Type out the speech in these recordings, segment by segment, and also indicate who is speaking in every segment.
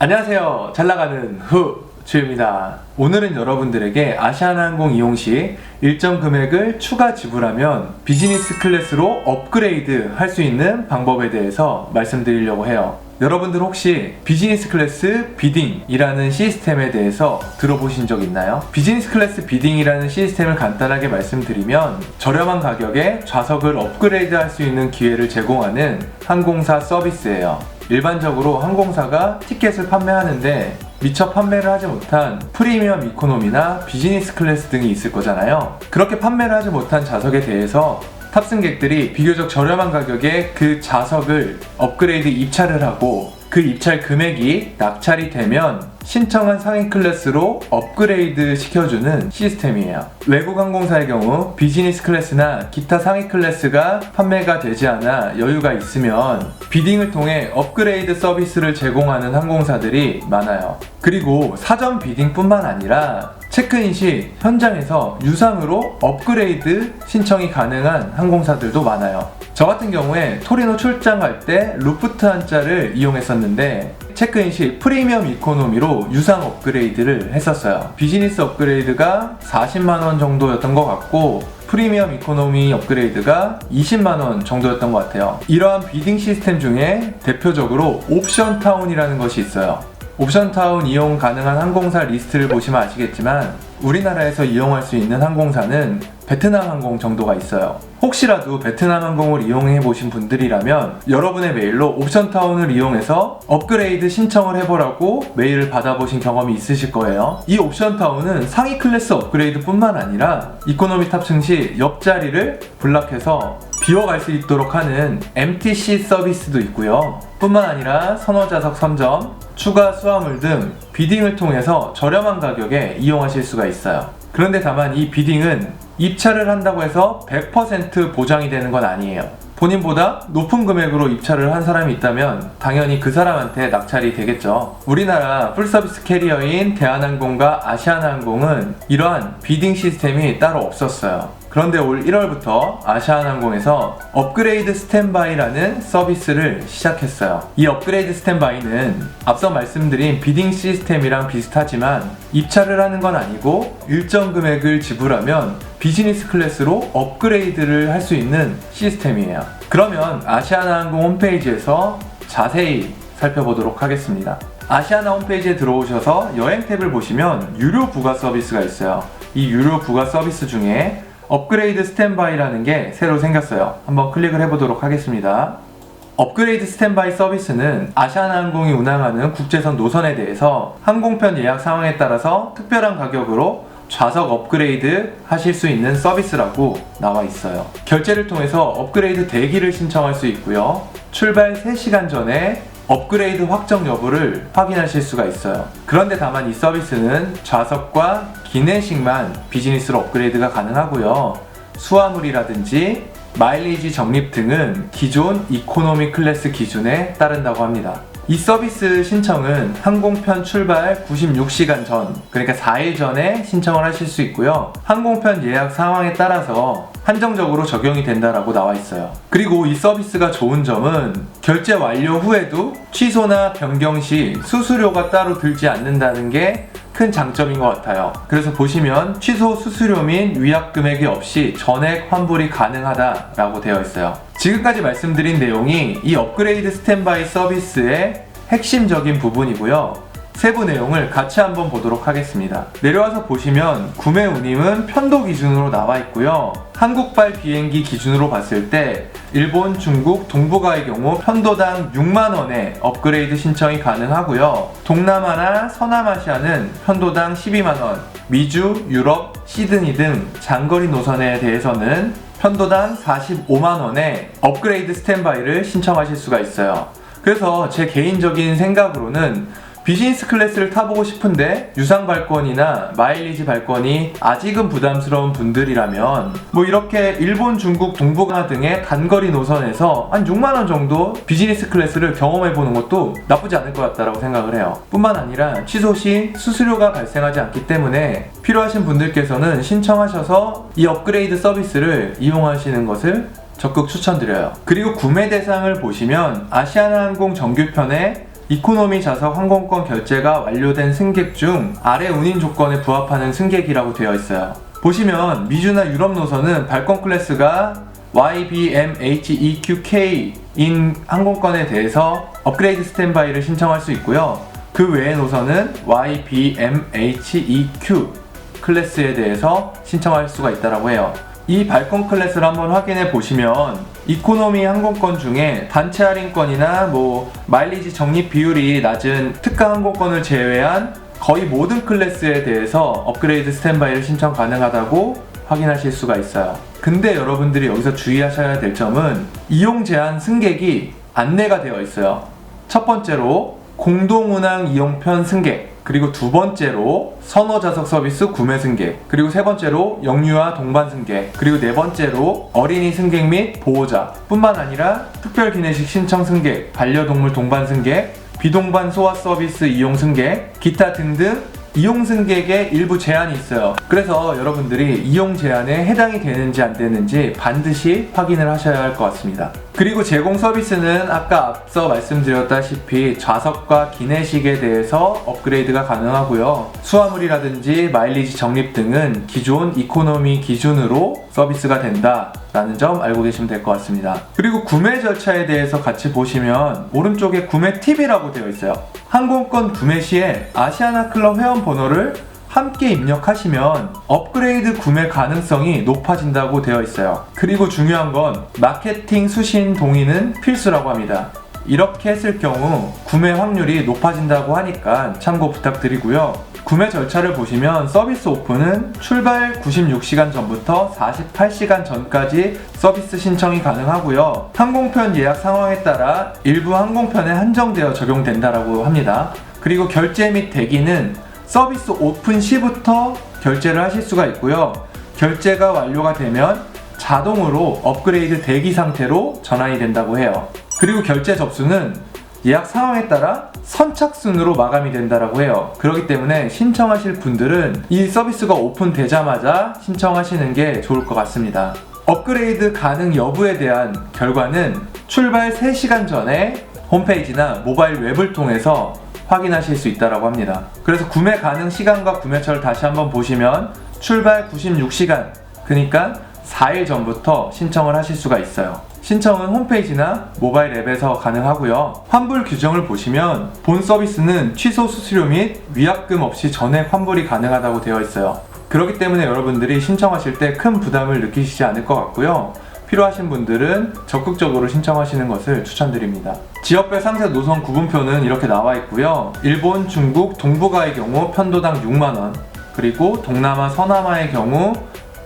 Speaker 1: 안녕하세요. 잘나가는 주입니다. 오늘은 여러분들에게 아시아나항공 이용 시 일정 금액을 추가 지불하면 비즈니스 클래스로 업그레이드 할 수 있는 방법에 대해서 말씀드리려고 해요. 여러분들 혹시 비즈니스 클래스 비딩이라는 시스템에 대해서 들어보신 적 있나요? 비즈니스 클래스 비딩이라는 시스템을 간단하게 말씀드리면 저렴한 가격에 좌석을 업그레이드 할 수 있는 기회를 제공하는 항공사 서비스예요. 일반적으로 항공사가 티켓을 판매하는데 미처 판매를 하지 못한 프리미엄 이코노미나 비즈니스 클래스 등이 있을 거잖아요. 그렇게 판매를 하지 못한 좌석에 대해서 탑승객들이 비교적 저렴한 가격에 그 좌석을 업그레이드 입찰을 하고 그 입찰 금액이 낙찰이 되면 신청한 상위 클래스로 업그레이드 시켜주는 시스템이에요. 외국 항공사의 경우 비즈니스 클래스나 기타 상위 클래스가 판매가 되지 않아 여유가 있으면 비딩을 통해 업그레이드 서비스를 제공하는 항공사들이 많아요. 그리고 사전 비딩뿐만 아니라 체크인 시 현장에서 유상으로 업그레이드 신청이 가능한 항공사들도 많아요. 저 같은 경우에 토리노 출장 갈 때 루프트한자를 이용했었는데 체크인 시 프리미엄 이코노미로 유상 업그레이드를 했었어요. 비즈니스 업그레이드가 40만원 정도였던 것 같고 프리미엄 이코노미 업그레이드가 20만원 정도였던 것 같아요. 이러한 비딩 시스템 중에 대표적으로 옵션타운이라는 것이 있어요. 옵션타운 이용 가능한 항공사 리스트를 보시면 아시겠지만 우리나라에서 이용할 수 있는 항공사는 베트남 항공 정도가 있어요. 혹시라도 베트남 항공을 이용해 보신 분들이라면 여러분의 메일로 옵션타운을 이용해서 업그레이드 신청을 해보라고 메일을 받아보신 경험이 있으실 거예요. 이 옵션타운은 상위 클래스 업그레이드 뿐만 아니라 이코노미 탑승 시 옆자리를 블락해서 비워갈 수 있도록 하는 MTC 서비스도 있고요. 뿐만 아니라 선호좌석 선점, 추가 수화물 등 비딩을 통해서 저렴한 가격에 이용하실 수가 있어요. 그런데 다만 이 비딩은 입찰을 한다고 해서 100% 보장이 되는 건 아니에요. 본인보다 높은 금액으로 입찰을 한 사람이 있다면 당연히 그 사람한테 낙찰이 되겠죠. 우리나라 풀서비스 캐리어인 대한항공과 아시아나항공은 이러한 비딩 시스템이 따로 없었어요. 그런데 올 1월부터 아시아나항공에서 업그레이드 스탠바이라는 서비스를 시작했어요. 이 업그레이드 스탠바이는 앞서 말씀드린 비딩 시스템이랑 비슷하지만 입찰을 하는 건 아니고 일정 금액을 지불하면 비즈니스 클래스로 업그레이드를 할 수 있는 시스템이에요. 그러면 아시아나항공 홈페이지에서 자세히 살펴보도록 하겠습니다. 아시아나 홈페이지에 들어오셔서 여행 탭을 보시면 유료 부가 서비스가 있어요. 이 유료 부가 서비스 중에 업그레이드 스탠바이라는 게 새로 생겼어요. 한번 클릭을 해보도록 하겠습니다. 업그레이드 스탠바이 서비스는 아시아나항공이 운항하는 국제선 노선에 대해서 항공편 예약 상황에 따라서 특별한 가격으로 좌석 업그레이드 하실 수 있는 서비스라고 나와 있어요. 결제를 통해서 업그레이드 대기를 신청할 수 있고요. 출발 3시간 전에 업그레이드 확정 여부를 확인하실 수가 있어요. 그런데 다만 이 서비스는 좌석과 기내식만 비즈니스로 업그레이드가 가능하고요. 수화물이라든지 마일리지 적립 등은 기존 이코노미 클래스 기준에 따른다고 합니다. 이 서비스 신청은 항공편 출발 96시간 전, 그러니까 4일 전에 신청을 하실 수 있고요. 항공편 예약 상황에 따라서 한정적으로 적용이 된다라고 나와 있어요. 그리고 이 서비스가 좋은 점은 결제 완료 후에도 취소나 변경 시 수수료가 따로 들지 않는다는 게 큰 장점인 것 같아요. 그래서 보시면 취소 수수료 및 위약 금액이 없이 전액 환불이 가능하다라고 되어 있어요. 지금까지 말씀드린 내용이 이 업그레이드 스탠바이 서비스의 핵심적인 부분이고요. 세부 내용을 같이 한번 보도록 하겠습니다. 내려와서 보시면 구매 운임은 편도 기준으로 나와 있고요. 한국발 비행기 기준으로 봤을 때 일본, 중국, 동북아의 경우 편도당 6만원에 업그레이드 신청이 가능하고요. 동남아나 서남아시아는 편도당 12만원, 미주, 유럽, 시드니 등 장거리 노선에 대해서는 편도당 45만원에 업그레이드 스탠바이를 신청하실 수가 있어요. 그래서 제 개인적인 생각으로는 비즈니스 클래스를 타보고 싶은데 유상 발권이나 마일리지 발권이 아직은 부담스러운 분들이라면 뭐 이렇게 일본, 중국, 동북아 등의 단거리 노선에서 한 6만원 정도 비즈니스 클래스를 경험해보는 것도 나쁘지 않을 것 같다고 생각을 해요. 뿐만 아니라 취소 시 수수료가 발생하지 않기 때문에 필요하신 분들께서는 신청하셔서 이 업그레이드 서비스를 이용하시는 것을 적극 추천드려요. 그리고 구매 대상을 보시면 아시아나항공 정규편에 이코노미 좌석 항공권 결제가 완료된 승객 중 아래 운임 조건에 부합하는 승객이라고 되어 있어요. 보시면 미주나 유럽 노선은 발권 클래스가 YBMHEQK인 항공권에 대해서 업그레이드 스탠바이를 신청할 수 있고요. 그 외의 노선은 YBMHEQ 클래스에 대해서 신청할 수가 있다고 해요. 이 발권 클래스를 한번 확인해 보시면 이코노미 항공권 중에 단체 할인권이나 마일리지 적립 비율이 낮은 특가 항공권을 제외한 거의 모든 클래스에 대해서 업그레이드 스탠바이를 신청 가능하다고 확인하실 수가 있어요. 근데 여러분들이 여기서 주의하셔야 될 점은 이용 제한 승객이 안내가 되어 있어요. 첫 번째로 공동운항 이용편 승객, 그리고 두 번째로 선호좌석 서비스 구매 승객, 그리고 세 번째로 영유아 동반 승객, 그리고 네 번째로 어린이 승객 및 보호자 뿐만 아니라 특별 기내식 신청 승객, 반려동물 동반 승객, 비동반 소아 서비스 이용 승객, 기타 등등 이용 승객에 일부 제한이 있어요. 그래서 여러분들이 이용 제한에 해당이 되는지 안 되는지 반드시 확인을 하셔야 할 것 같습니다. 그리고 제공 서비스는 아까 앞서 말씀드렸다시피 좌석과 기내식에 대해서 업그레이드가 가능하고요. 수화물이라든지 마일리지 적립 등은 기존 이코노미 기준으로 서비스가 된다 라는 점 알고 계시면 될 것 같습니다. 그리고 구매 절차에 대해서 같이 보시면 오른쪽에 구매 팁이라고 되어 있어요. 항공권 구매 시에 아시아나클럽 회원 번호를 함께 입력하시면 업그레이드 구매 가능성이 높아진다고 되어 있어요. 그리고 중요한 건 마케팅 수신 동의는 필수라고 합니다. 이렇게 했을 경우 구매 확률이 높아진다고 하니까 참고 부탁드리고요. 구매 절차를 보시면 서비스 오픈은 출발 96시간 전부터 48시간 전까지 서비스 신청이 가능하고요. 항공편 예약 상황에 따라 일부 항공편에 한정되어 적용된다고 합니다. 그리고 결제 및 대기는 서비스 오픈 시부터 결제를 하실 수가 있고요. 결제가 완료가 되면 자동으로 업그레이드 대기 상태로 전환이 된다고 해요. 그리고 결제 접수는 예약 상황에 따라 선착순으로 마감이 된다고 해요. 그렇기 때문에 신청하실 분들은 이 서비스가 오픈되자마자 신청하시는 게 좋을 것 같습니다. 업그레이드 가능 여부에 대한 결과는 출발 3시간 전에 홈페이지나 모바일 웹을 통해서 확인하실 수 있다고 합니다. 그래서 구매 가능 시간과 구매처를 다시 한번 보시면 출발 96시간, 그러니까 4일 전부터 신청을 하실 수가 있어요. 신청은 홈페이지나 모바일 앱에서 가능하고요. 환불 규정을 보시면 본 서비스는 취소 수수료 및 위약금 없이 전액 환불이 가능하다고 되어 있어요. 그렇기 때문에 여러분들이 신청하실 때 큰 부담을 느끼시지 않을 것 같고요. 필요하신 분들은 적극적으로 신청하시는 것을 추천드립니다. 지역별 상세 노선 구분표는 이렇게 나와 있고요. 일본, 중국, 동북아의 경우 편도당 6만원, 그리고 동남아, 서남아의 경우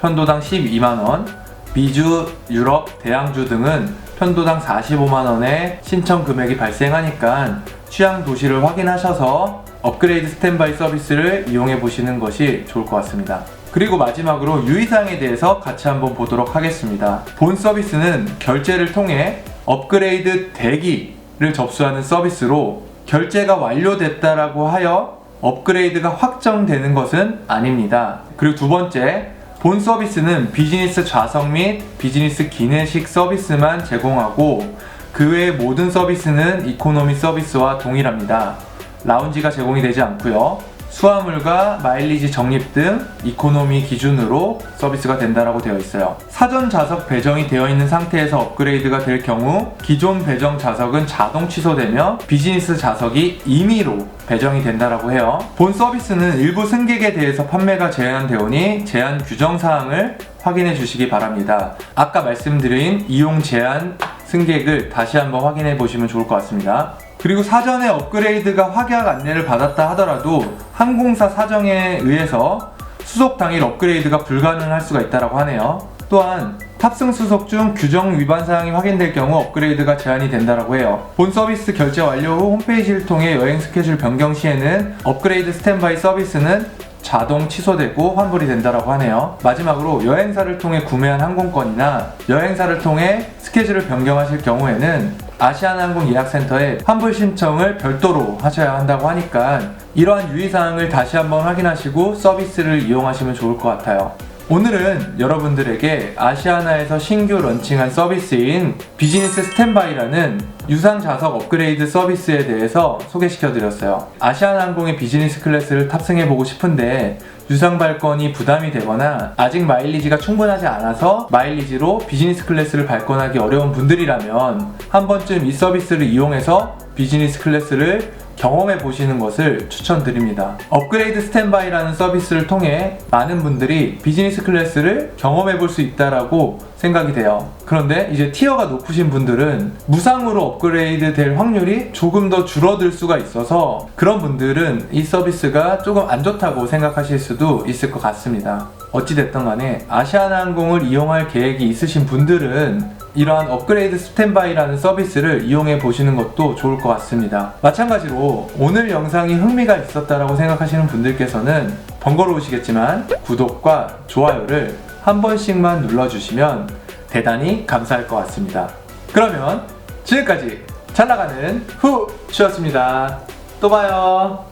Speaker 1: 편도당 12만원, 미주, 유럽, 대양주 등은 편도당 45만원의 신청 금액이 발생하니까 취향 도시를 확인하셔서 업그레이드 스탠바이 서비스를 이용해 보시는 것이 좋을 것 같습니다. 그리고 마지막으로 유의사항에 대해서 같이 한번 보도록 하겠습니다. 본 서비스는 결제를 통해 업그레이드 대기를 접수하는 서비스로 결제가 완료됐다라고 하여 업그레이드가 확정되는 것은 아닙니다. 그리고 두 번째, 본 서비스는 비즈니스 좌석 및 비즈니스 기내식 서비스만 제공하고 그 외의 모든 서비스는 이코노미 서비스와 동일합니다. 라운지가 제공이 되지 않고요. 수화물과 마일리지 적립 등 이코노미 기준으로 서비스가 된다고 되어 있어요. 사전 좌석 배정이 되어 있는 상태에서 업그레이드가 될 경우 기존 배정 좌석은 자동 취소되며 비즈니스 좌석이 임의로 배정이 된다고 해요. 본 서비스는 일부 승객에 대해서 판매가 제한되오니 제한 규정 사항을 확인해 주시기 바랍니다. 아까 말씀드린 이용 제한 승객을 다시 한번 확인해 보시면 좋을 것 같습니다. 그리고 사전에 업그레이드가 확약 안내를 받았다 하더라도 항공사 사정에 의해서 수속 당일 업그레이드가 불가능할 수가 있다고 하네요. 또한 탑승 수속 중 규정 위반 사항이 확인될 경우 업그레이드가 제한이 된다고 해요. 본 서비스 결제 완료 후 홈페이지를 통해 여행 스케줄 변경 시에는 업그레이드 스탠바이 서비스는 자동 취소되고 환불이 된다고 하네요. 마지막으로 여행사를 통해 구매한 항공권이나 여행사를 통해 스케줄을 변경하실 경우에는 아시아나항공 예약센터에 환불 신청을 별도로 하셔야 한다고 하니까 이러한 유의사항을 다시 한번 확인하시고 서비스를 이용하시면 좋을 것 같아요. 오늘은 여러분들에게 아시아나에서 신규 런칭한 서비스인 비즈니스 스탠바이라는 유상 좌석 업그레이드 서비스에 대해서 소개시켜드렸어요. 아시아나항공의 비즈니스 클래스를 탑승해보고 싶은데 유상 발권이 부담이 되거나 아직 마일리지가 충분하지 않아서 마일리지로 비즈니스 클래스를 발권하기 어려운 분들이라면 한 번쯤 이 서비스를 이용해서 비즈니스 클래스를 경험해 보시는 것을 추천드립니다. 업그레이드 스탠바이라는 서비스를 통해 많은 분들이 비즈니스 클래스를 경험해 볼 수 있다라고 생각이 돼요. 그런데 이제 티어가 높으신 분들은 무상으로 업그레이드 될 확률이 조금 더 줄어들 수가 있어서 그런 분들은 이 서비스가 조금 안 좋다고 생각하실 수도 있을 것 같습니다. 어찌됐든 간에 아시아나항공을 이용할 계획이 있으신 분들은 이러한 업그레이드 스탠바이라는 서비스를 이용해 보시는 것도 좋을 것 같습니다. 마찬가지로 오늘 영상이 흥미가 있었다라고 생각하시는 분들께서는 번거로우시겠지만 구독과 좋아요를 한 번씩만 눌러주시면 대단히 감사할 것 같습니다. 그러면 지금까지 잘 나가는 후추였습니다. 또 봐요.